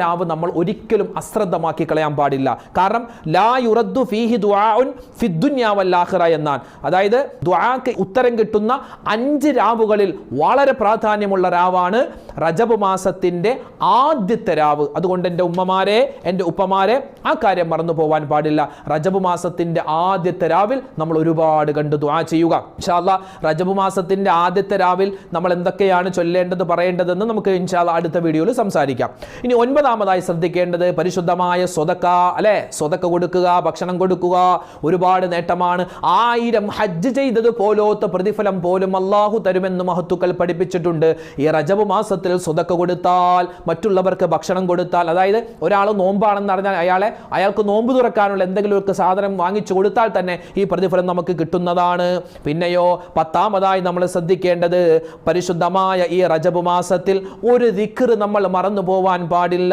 രാവ് നമ്മൾ ഒരിക്കലും അശ്രദ്ധമാക്കി കളയാൻ പാടില്ല. കാരണം ലാ യുറദ്ദു ഫീഹി ദുആഉൻ ഫിദ്ദുനിയ വൽ ആഖിറ എന്നാണ്. അതായത് ദുആക്ക് ഉത്തരം കിട്ടുന്ന 5 രാവുകളിൽ വളരെ പ്രാധാന്യമുള്ള രാവാണ് റജബ് മാസത്തിന്റെ ആദ്യത്തെ രാവ്. അതുകൊണ്ട് എൻ്റെ ഉമ്മമാരെ, എൻ്റെ ഉപ്പമാരെ, ആ കാര്യം മറന്നു പോവാൻ പാടില്ല. റജബ് മാസത്തിന്റെ ആദ്യത്തെ രാവിൽ നമ്മൾ ഒരുപാട് കണ്ട് ദുആ ചെയ്യുക. ഇൻഷാ അല്ലാഹ് റജബ് മാസത്തിന്റെ ആദ്യത്തെ രാവിൽ നമ്മൾ എന്തൊക്കെയാണ് ചൊല്ലേണ്ടത്, പറയേണ്ടതെന്ന് നമുക്ക് ഇൻഷാ അല്ലാഹ് അടുത്ത വീഡിയോയിൽ സംസാരിക്കാം. ഇനി 9ാമതായി ശ്രദ്ധിക്കേണ്ടത് പരിശുദ്ധമായ സ്വതക്ക, അല്ലെ? സ്വതക്ക കൊടുക്കുക, ഭക്ഷണം കൊടുക്കുക ഒരുപാട് നേട്ടമാണ്. 1000 ഹജ്ജ് ചെയ്തത് പോലോത്ത പ്രതിഫലം പോലും അള്ളാഹു തരുമെന്ന് മഹത്തുക്കൾ പഠിപ്പിച്ചിട്ടുണ്ട്. ഈ റജബ് മാസത്തിൽ സ്വതക്ക കൊടുത്താൽ, മറ്റുള്ളവർക്ക് ഭക്ഷണം കൊടുത്താൽ, അതായത് ഒരാൾ നോമ്പാണെന്ന് അറിഞ്ഞാൽ അയാൾക്ക് നോമ്പ് തുറക്കാനുള്ള എന്തെങ്കിലുമൊക്കെ സാധനം വാങ്ങിച്ചു കൊടുത്താൽ തന്നെ ഈ പ്രതിഫലം നമുക്ക് കിട്ടുന്നതാണ്. പിന്നെയോ 10ാമതായി നമ്മൾ ശ്രദ്ധിക്കേണ്ടത് പരിശുദ്ധമായ ഈ റജബ് മാസത്തിൽ ഒരു ദിക്ർ നമ്മൾ മറന്നു പോവാൻ പാടില്ല.